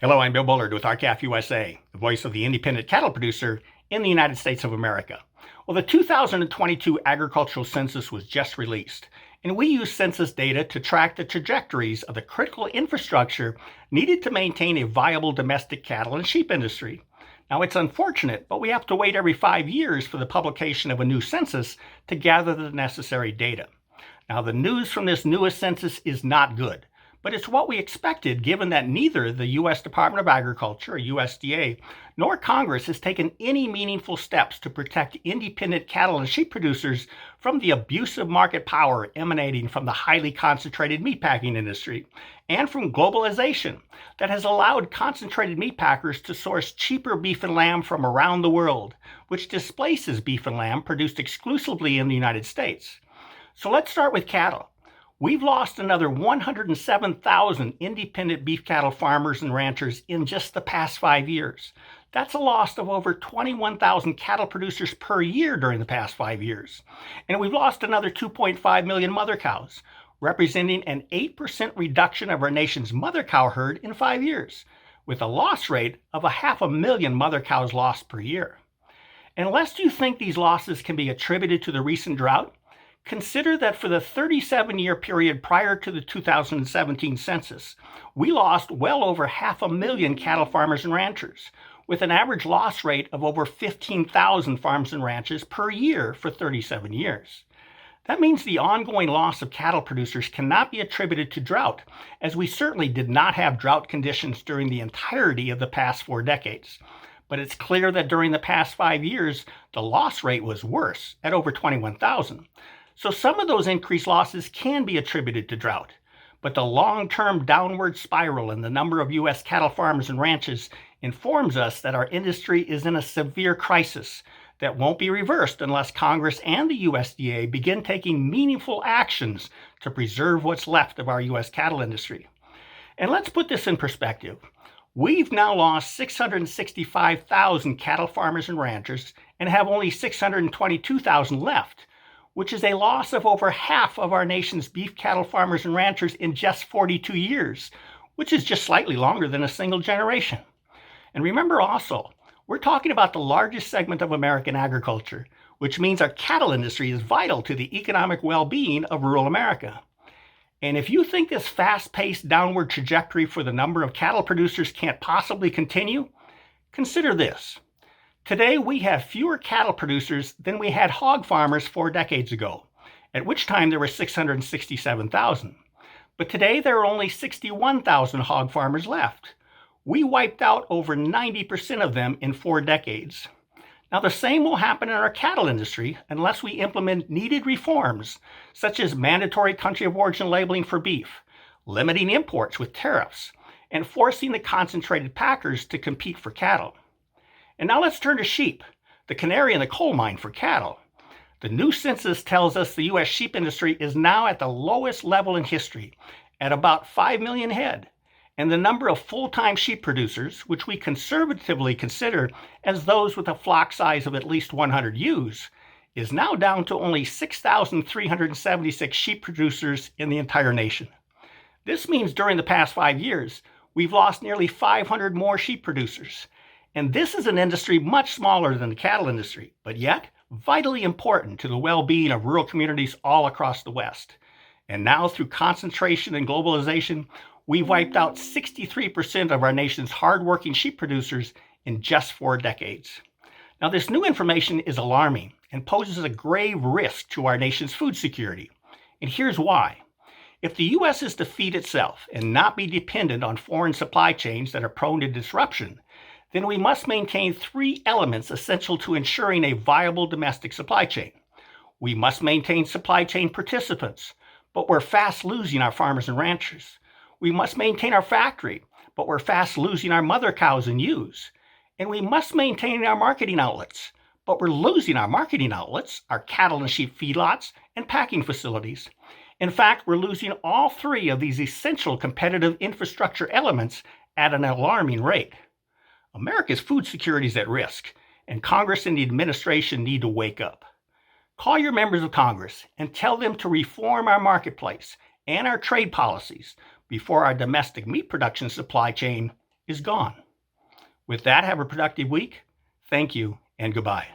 Hello, I'm Bill Bullard with RCAF USA, the voice of the independent cattle producer in the United States of America. Well, the 2022 Agricultural Census was just released, and we use census data to track the trajectories of the critical infrastructure needed to maintain a viable domestic cattle and sheep industry. Now, it's unfortunate, but we have to wait every 5 years for the publication of a new census to gather the necessary data. Now, the news from this newest census is not good, but it's what we expected given that neither the U.S. Department of Agriculture, or USDA, nor Congress has taken any meaningful steps to protect independent cattle and sheep producers from the abusive market power emanating from the highly concentrated meatpacking industry and from globalization that has allowed concentrated meatpackers to source cheaper beef and lamb from around the world, which displaces beef and lamb produced exclusively in the United States. So let's start with cattle. We've lost another 107,000 independent beef cattle farmers and ranchers in just the past 5 years. That's a loss of over 21,000 cattle producers per year during the past 5 years. And we've lost another 2.5 million mother cows, representing an 8% reduction of our nation's mother cow herd in 5 years, with a loss rate of 500,000 mother cows lost per year. Unless you think these losses can be attributed to the recent drought, consider that for the 37-year period prior to the 2017 census, we lost well over 500,000 cattle farmers and ranchers, with an average loss rate of over 15,000 farms and ranches per year for 37 years. That means the ongoing loss of cattle producers cannot be attributed to drought, as we certainly did not have drought conditions during the entirety of the past 4 decades. But it's clear that during the past 5 years, the loss rate was worse at over 21,000. So some of those increased losses can be attributed to drought, but the long-term downward spiral in the number of U.S. cattle farmers and ranches informs us that our industry is in a severe crisis that won't be reversed unless Congress and the USDA begin taking meaningful actions to preserve what's left of our U.S. cattle industry. And let's put this in perspective. We've now lost 665,000 cattle farmers and ranchers and have only 622,000 left, which is a loss of over half of our nation's beef cattle farmers and ranchers in just 42 years, which is just slightly longer than a single generation. And remember also, we're talking about the largest segment of American agriculture, which means our cattle industry is vital to the economic well-being of rural America. And if you think this fast-paced downward trajectory for the number of cattle producers can't possibly continue, consider this. Today, we have fewer cattle producers than we had hog farmers 4 decades ago, at which time there were 667,000. But today, there are only 61,000 hog farmers left. We wiped out over 90% of them in 4 decades. Now, the same will happen in our cattle industry unless we implement needed reforms, such as mandatory country of origin labeling for beef, limiting imports with tariffs, and forcing the concentrated packers to compete for cattle. And now let's turn to sheep, the canary in the coal mine for cattle. The new census tells us the U.S. sheep industry is now at the lowest level in history, at about 5 million head, and the number of full-time sheep producers, which we conservatively consider as those with a flock size of at least 100 ewes, is now down to only 6,376 sheep producers in the entire nation. This means during the past 5 years, we've lost nearly 500 more sheep producers. And this is an industry much smaller than the cattle industry, but yet vitally important to the well-being of rural communities all across the West. And now, through concentration and globalization, we've wiped out 63% of our nation's hardworking sheep producers in just 4 decades. Now, this new information is alarming and poses a grave risk to our nation's food security. And here's why. If the U.S. is to feed itself and not be dependent on foreign supply chains that are prone to disruption, then we must maintain 3 elements essential to ensuring a viable domestic supply chain. We must maintain supply chain participants, but we're fast losing our farmers and ranchers. We must maintain our factory, but we're fast losing our mother cows and ewes. And we must maintain our marketing outlets, but we're losing our marketing outlets, our cattle and sheep feedlots, and packing facilities. In fact, we're losing all 3 of these essential competitive infrastructure elements at an alarming rate. America's food security is at risk, and Congress and the administration need to wake up. Call your members of Congress and tell them to reform our marketplace and our trade policies before our domestic meat production supply chain is gone. With that, have a productive week. Thank you and goodbye.